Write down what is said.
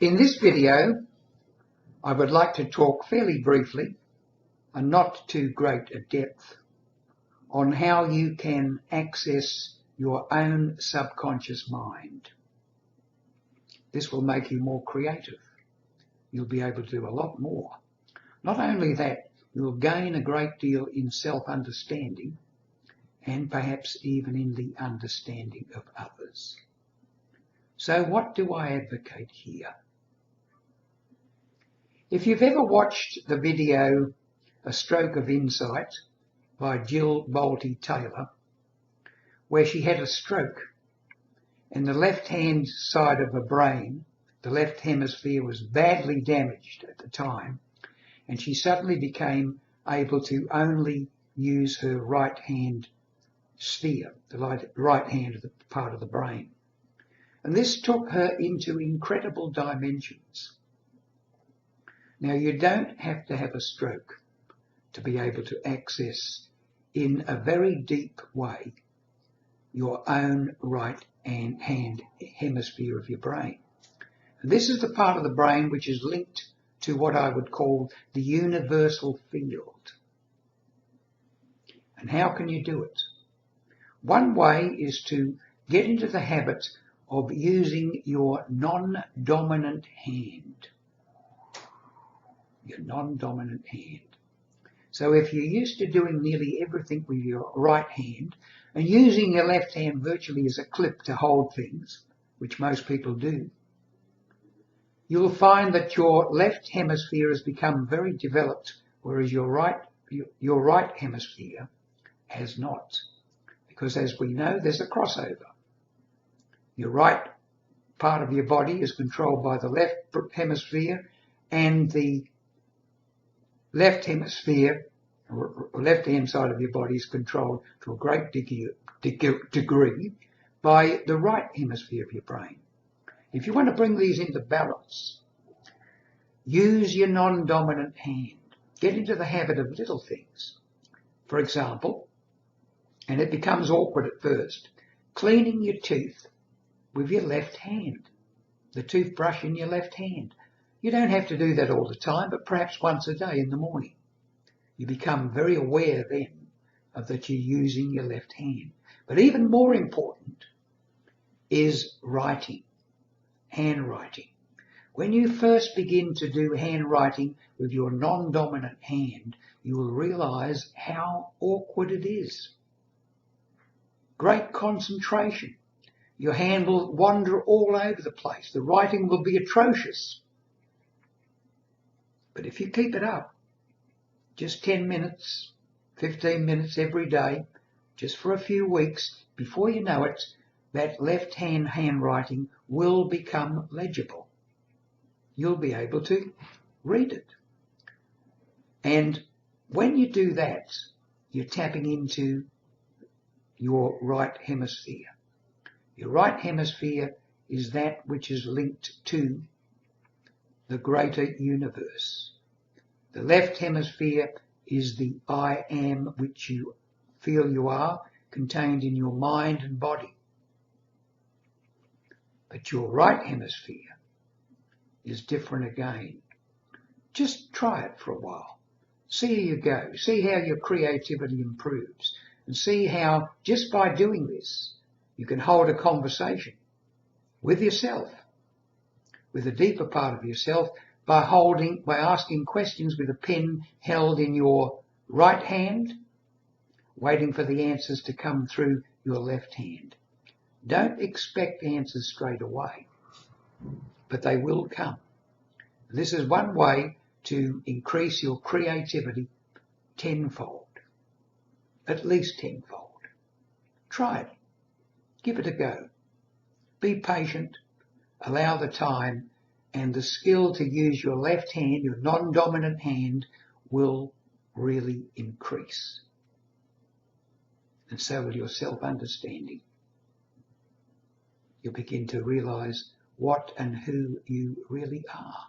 In this video, I would like to talk fairly briefly and not too great a depth on how you can access your own subconscious mind. This will make you more creative. You'll be able to do a lot more. Not only that, you'll gain a great deal in self-understanding and perhaps even in the understanding of others. So what do I advocate here? If you've ever watched the video A Stroke of Insight by Jill Bolte Taylor, where she had a stroke and the left-hand side of her brain, the left hemisphere, was badly damaged at the time, and she suddenly became able to only use her right-hand sphere, the right-hand part of the brain. And this took her into incredible dimensions. Now, you don't have to have a stroke to be able to access in a very deep way your own right-hand hemisphere of your brain. And this is the part of the brain which is linked to what I would call the universal field. And how can you do it? One way is to get into the habit of using your non-dominant hand. Your non-dominant hand. So if you're used to doing nearly everything with your right hand and using your left hand virtually as a clip to hold things, which most people do, you'll find that your left hemisphere has become very developed, whereas your right hemisphere has not. Because as we know, there's a crossover. Your right part of your body is controlled by the left hemisphere, and the left hemisphere, or left-hand side of your body, is controlled to a great degree by the right hemisphere of your brain. If you want to bring these into balance, use your non-dominant hand. Get into the habit of little things. For example, and it becomes awkward at first, cleaning your teeth with your left hand, the toothbrush in your left hand. You don't have to do that all the time, but perhaps once a day in the morning. You become very aware then of that you're using your left hand. But even more important is writing, handwriting. When you first begin to do handwriting with your non-dominant hand, you will realize how awkward it is. Great concentration. Your hand will wander all over the place. The writing will be atrocious. But if you keep it up, just 10 minutes, 15 minutes every day, just for a few weeks, before you know it, that left-hand handwriting will become legible. You'll be able to read it. And when you do that, you're tapping into your right hemisphere. Your right hemisphere is that which is linked to the greater universe. The left hemisphere is the I am which you feel you are, contained in your mind and body. But your right hemisphere is different again. Just try it for a while. See how you go. See how your creativity improves. And see how, just by doing this, you can hold a conversation with yourself, with a deeper part of yourself, by asking questions with a pen held in your right hand, waiting for the answers to come through your left hand. Don't expect answers straight away, but they will come. This is one way to increase your creativity tenfold, at least tenfold. Try it. Give it a go. Be patient, allow the time, and the skill to use your left hand, your non-dominant hand, will really increase. And so will your self-understanding. You'll begin to realize what and who you really are.